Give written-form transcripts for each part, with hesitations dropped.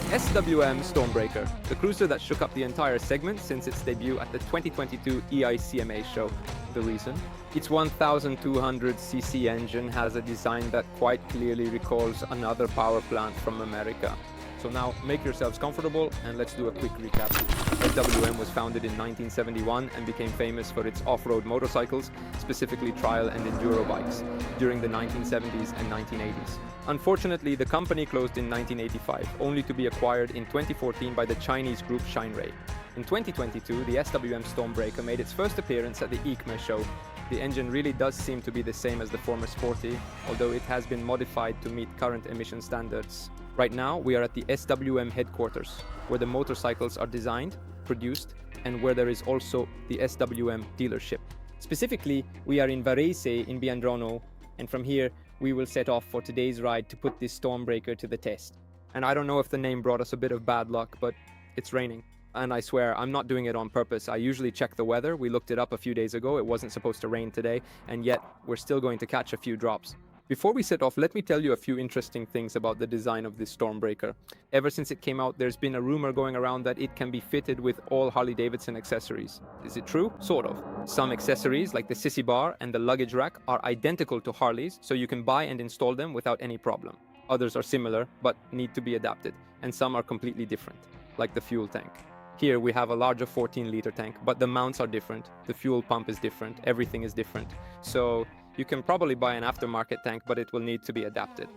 SWM Stormbreaker, the cruiser that shook up the entire segment since its debut at the 2022 EICMA show. The reason? Its 1,200cc engine has a design that quite clearly recalls another power plant from America. So now, make yourselves comfortable and let's do a quick recap. SWM was founded in 1971 and became famous for its off-road motorcycles, specifically trial and enduro bikes, during the 1970s and 1980s. Unfortunately, the company closed in 1985, only to be acquired in 2014 by the Chinese group Shinrei. In 2022, the SWM Stormbreaker made its first appearance at the EICMA show. The engine really does seem to be the same as the former Sporty, although it has been modified to meet current emission standards. Right now, we are at the SWM headquarters, where the motorcycles are designed, produced, and where there is also the SWM dealership. Specifically, we are in Varese in Biandrono, and from here, we will set off for today's ride to put this Stormbreaker to the test. And I don't know if the name brought us a bit of bad luck, but it's raining. And I swear, I'm not doing it on purpose. I usually check the weather. We looked it up a few days ago. It wasn't supposed to rain today, and yet we're still going to catch a few drops. Before we set off, let me tell you a few interesting things about the design of this Stormbreaker. Ever since it came out, there's been a rumor going around that it can be fitted with all Harley-Davidson accessories. Is it true? Sort of. Some accessories, like the sissy bar and the luggage rack, are identical to Harley's, so you can buy and install them without any problem. Others are similar, but need to be adapted, and some are completely different, like the fuel tank. Here we have a larger 14-liter tank, but the mounts are different, the fuel pump is different, everything is different. So you can probably buy an aftermarket tank, but it will need to be adapted.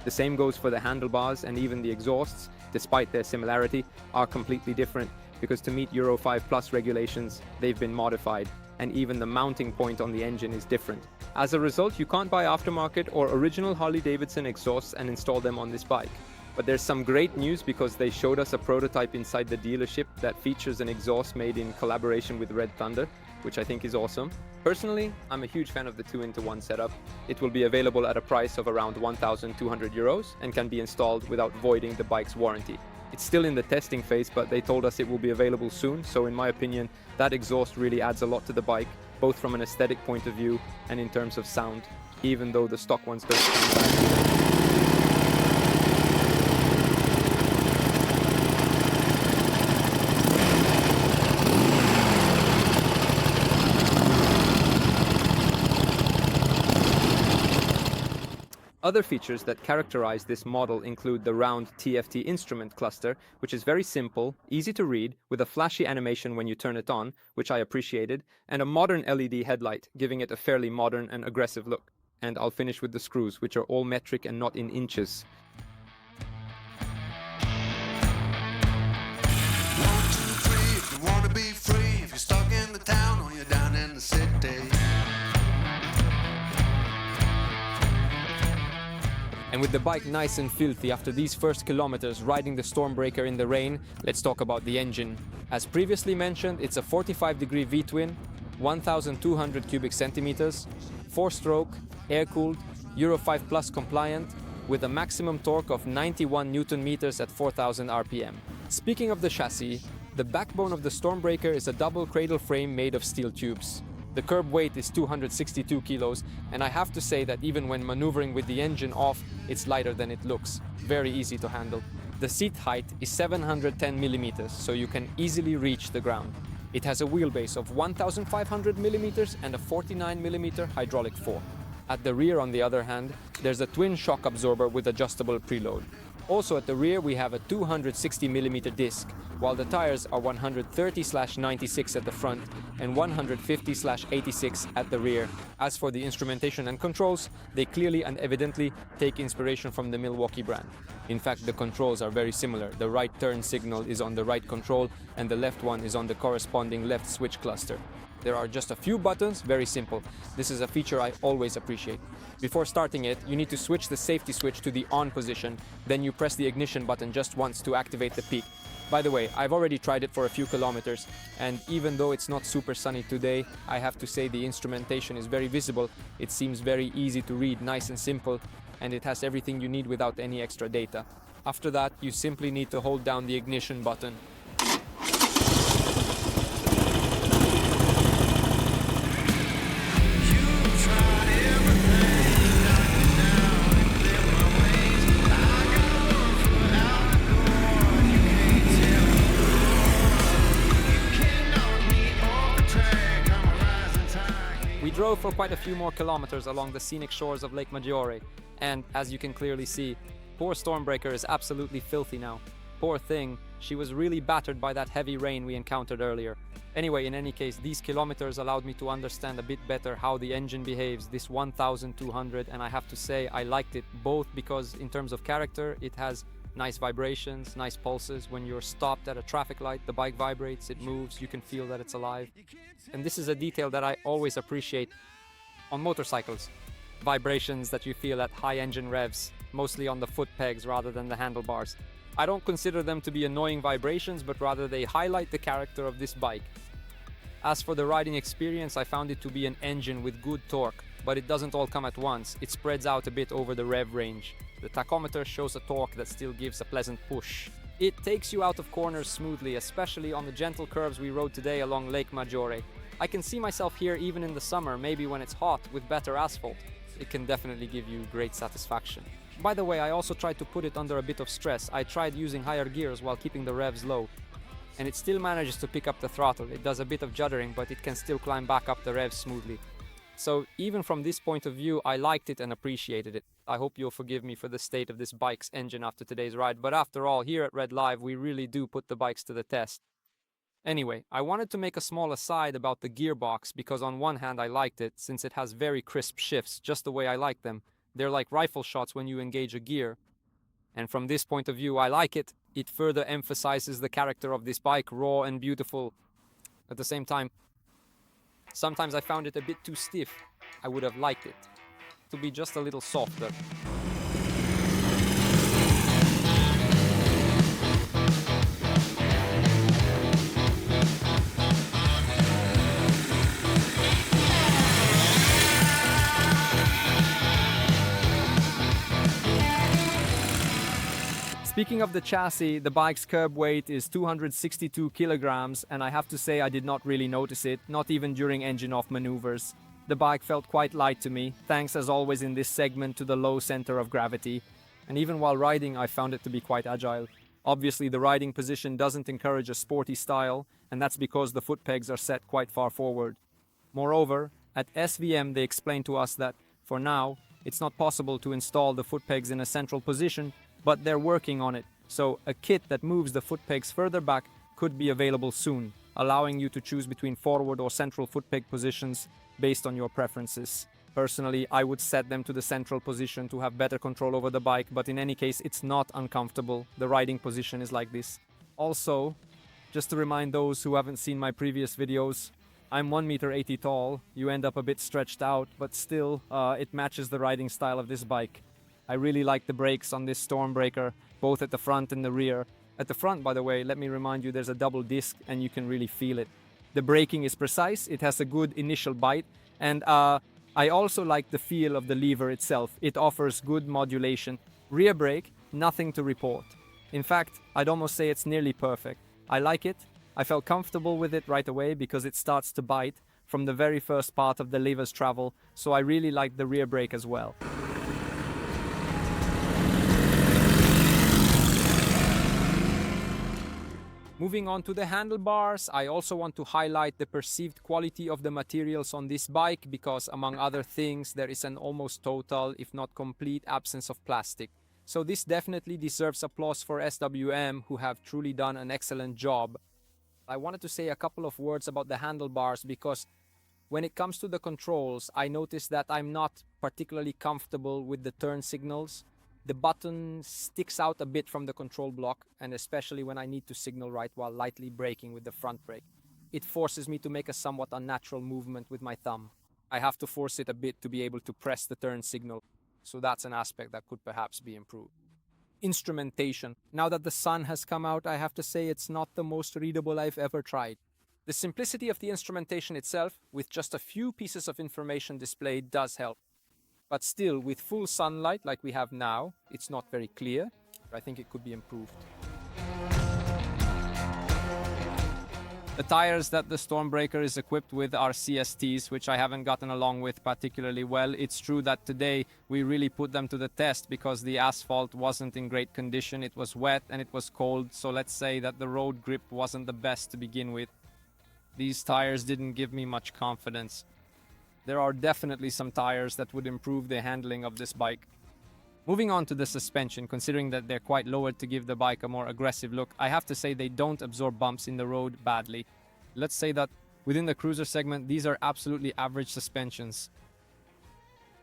The same goes for the handlebars, and even the exhausts, despite their similarity, are completely different because to meet Euro 5 Plus regulations, they've been modified, and even the mounting point on the engine is different. As a result, you can't buy aftermarket or original Harley-Davidson exhausts and install them on this bike. But there's some great news because they showed us a prototype inside the dealership that features an exhaust made in collaboration with Red Thunder, which I think is awesome. Personally, I'm a huge fan of the 2-in-1 setup. It will be available at a price of around 1,200 euros and can be installed without voiding the bike's warranty. It's still in the testing phase, but they told us it will be available soon, so in my opinion, that exhaust really adds a lot to the bike, both from an aesthetic point of view and in terms of sound, even though the stock ones don't come back. Other features that characterize this model include the round TFT instrument cluster, which is very simple, easy to read, with a flashy animation when you turn it on, which I appreciated, and a modern LED headlight, giving it a fairly modern and aggressive look. And I'll finish with the screws, which are all metric and not in inches. 1, 2, 3, if you wanna be free, if you're stuck in the town or you're down in the city. And with the bike nice and filthy after these first kilometers riding the Stormbreaker in the rain, let's talk about the engine. As previously mentioned, it's a 45-degree V-twin, 1,200 cubic centimeters, 4-stroke, air-cooled, Euro 5 Plus compliant, with a maximum torque of 91 Newton meters at 4,000 RPM. Speaking of the chassis, the backbone of the Stormbreaker is a double cradle frame made of steel tubes. The curb weight is 262 kilos, and I have to say that even when maneuvering with the engine off, it's lighter than it looks. Very easy to handle. The seat height is 710 millimeters, so you can easily reach the ground. It has a wheelbase of 1,500 millimeters and a 49 millimeter hydraulic fork. At the rear, on the other hand, there's a twin shock absorber with adjustable preload. Also at the rear we have a 260mm disc, while the tires are 130/96 at the front and 150/86 at the rear. As for the instrumentation and controls, they clearly and evidently take inspiration from the Milwaukee brand. In fact, the controls are very similar. The right turn signal is on the right control and the left one is on the corresponding left switch cluster. There are just a few buttons, very simple. This is a feature I always appreciate. Before starting it, you need to switch the safety switch to the on position, then you press the ignition button just once to activate the peak. By the way, I've already tried it for a few kilometers, and even though it's not super sunny today, I have to say the instrumentation is very visible. It seems very easy to read, nice and simple, and it has everything you need without any extra data. After that, you simply need to hold down the ignition button. go for quite a few more kilometers along the scenic shores of Lake Maggiore, and as you can clearly see, poor Stormbreaker is absolutely filthy now. Poor thing, she was really battered by that heavy rain we encountered earlier. Anyway, in any case, these kilometers allowed me to understand a bit better how the engine behaves, this 1200, and I have to say I liked it both because in terms of character, it has nice vibrations, nice pulses. When you're stopped at a traffic light, the bike vibrates, it moves, you can feel that it's alive. And this is a detail that I always appreciate on motorcycles. Vibrations that you feel at high engine revs, mostly on the foot pegs rather than the handlebars. I don't consider them to be annoying vibrations, but rather they highlight the character of this bike. As for the riding experience, I found it to be an engine with good torque, but it doesn't all come at once, it spreads out a bit over the rev range. The tachometer shows a torque that still gives a pleasant push. It takes you out of corners smoothly, especially on the gentle curves we rode today along Lake Maggiore. I can see myself here even in the summer, maybe when it's hot with better asphalt. It can definitely give you great satisfaction. By the way, I also tried to put it under a bit of stress. I tried using higher gears while keeping the revs low, and it still manages to pick up the throttle. It does a bit of juddering, but it can still climb back up the revs smoothly. So even from this point of view, I liked it and appreciated it. I hope you'll forgive me for the state of this bike's engine after today's ride, but after all, here at Red Live, we really do put the bikes to the test. Anyway, I wanted to make a small aside about the gearbox because on one hand I liked it, since it has very crisp shifts, just the way I like them. They're like rifle shots when you engage a gear. And from this point of view, I like it. It further emphasizes the character of this bike, raw and beautiful. At the same time, sometimes I found it a bit too stiff. I would have liked it to be just a little softer. Speaking of the chassis, the bike's curb weight is 262 kilograms, and I have to say I did not really notice it, not even during engine-off maneuvers. The bike felt quite light to me, thanks as always in this segment to the low center of gravity. And even while riding, I found it to be quite agile. Obviously, the riding position doesn't encourage a sporty style, and that's because the foot pegs are set quite far forward. Moreover, at SWM they explained to us that, for now, it's not possible to install the foot pegs in a central position, but they're working on it, so a kit that moves the foot pegs further back could be available soon, allowing you to choose between forward or central foot peg positions based on your preferences. Personally, I would set them to the central position to have better control over the bike, but in any case, it's not uncomfortable. The riding position is like this. Also, just to remind those who haven't seen my previous videos, I'm 1.80 meters tall. You end up a bit stretched out, but still, it matches the riding style of this bike. I really like the brakes on this Stormbreaker, both at the front and the rear. At the front, by the way, let me remind you, there's a double disc and you can really feel it. The braking is precise, it has a good initial bite, and I also like the feel of the lever itself. It offers good modulation. Rear brake, nothing to report. In fact, I'd almost say it's nearly perfect. I like it. I felt comfortable with it right away because it starts to bite from the very first part of the lever's travel, so I really like the rear brake as well. Moving on to the handlebars, I also want to highlight the perceived quality of the materials on this bike because, among other things, there is an almost total, if not complete, absence of plastic. So this definitely deserves applause for SWM, who have truly done an excellent job. I wanted to say a couple of words about the handlebars because when it comes to the controls, I noticed that I'm not particularly comfortable with the turn signals. The button sticks out a bit from the control block, and especially when I need to signal right while lightly braking with the front brake. It forces me to make a somewhat unnatural movement with my thumb. I have to force it a bit to be able to press the turn signal, so that's an aspect that could perhaps be improved. Instrumentation. Now that the sun has come out, I have to say it's not the most readable I've ever tried. The simplicity of the instrumentation itself, with just a few pieces of information displayed, does help. But still, with full sunlight like we have now, it's not very clear. I think it could be improved. The tires that the Stormbreaker is equipped with are CSTs, which I haven't gotten along with particularly well. It's true that today we really put them to the test because the asphalt wasn't in great condition. It was wet and it was cold, so let's say that the road grip wasn't the best to begin with. These tires didn't give me much confidence. There are definitely some tires that would improve the handling of this bike. Moving on to the suspension, considering that they're quite lowered to give the bike a more aggressive look, I have to say they don't absorb bumps in the road badly. Let's say that within the cruiser segment, these are absolutely average suspensions.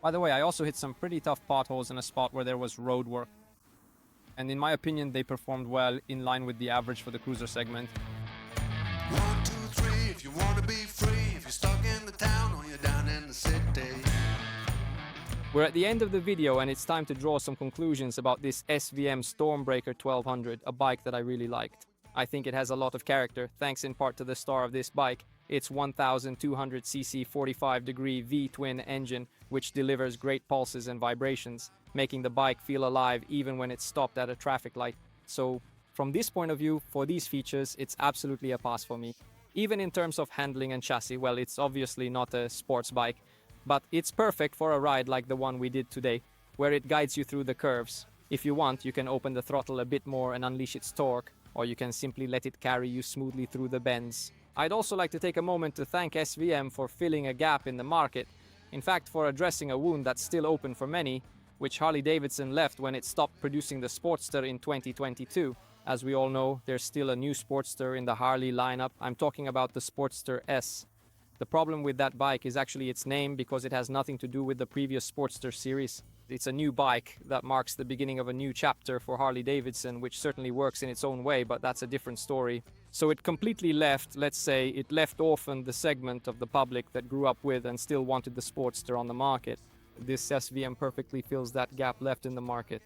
By the way, I also hit some pretty tough potholes in a spot where there was road work. And in my opinion, they performed well in line with the average for the cruiser segment. 1, 2, 3, if you want to be free, if you're stuck in the town or you're down in the city. We're at the end of the video and it's time to draw some conclusions about this SWM Stormbreaker 1200, a bike that I really liked. I think it has a lot of character, thanks in part to the star of this bike, its 1200cc 45-degree V-twin engine, which delivers great pulses and vibrations, making the bike feel alive even when it's stopped at a traffic light. So, from this point of view, for these features, it's absolutely a pass for me. Even in terms of handling and chassis, well, it's obviously not a sports bike, but it's perfect for a ride like the one we did today, where it guides you through the curves. If you want, you can open the throttle a bit more and unleash its torque, or you can simply let it carry you smoothly through the bends. I'd also like to take a moment to thank SWM for filling a gap in the market. In fact, for addressing a wound that's still open for many, which Harley-Davidson left when it stopped producing the Sportster in 2022. As we all know, there's still a new Sportster in the Harley lineup. I'm talking about the Sportster S. The problem with that bike is actually its name, because it has nothing to do with the previous Sportster series. It's a new bike that marks the beginning of a new chapter for Harley-Davidson, which certainly works in its own way, but that's a different story. So it completely left, let's say, it left orphaned the segment of the public that grew up with and still wanted the Sportster on the market. This SWM perfectly fills that gap left in the market.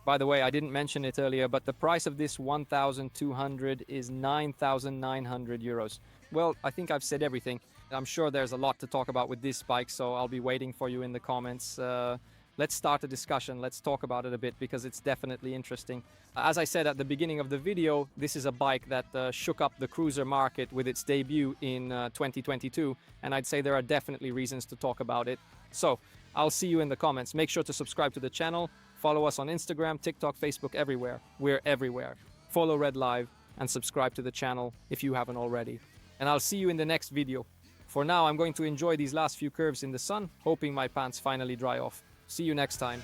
By the way, I didn't mention it earlier, but the price of this 1200 is 9,900 euros. Well, I think I've said everything. I'm sure there's a lot to talk about with this bike, so I'll be waiting for you in the comments. Let's start a discussion. Let's talk about it a bit, because it's definitely interesting. As I said at the beginning of the video, this is a bike that shook up the cruiser market with its debut in 2022, and I'd say there are definitely reasons to talk about it. So, I'll see you in the comments. Make sure to subscribe to the channel, follow us on Instagram, TikTok, Facebook, everywhere. We're everywhere. Follow Red Live and subscribe to the channel if you haven't already. And I'll see you in the next video. For now, I'm going to enjoy these last few curves in the sun, hoping my pants finally dry off. See you next time.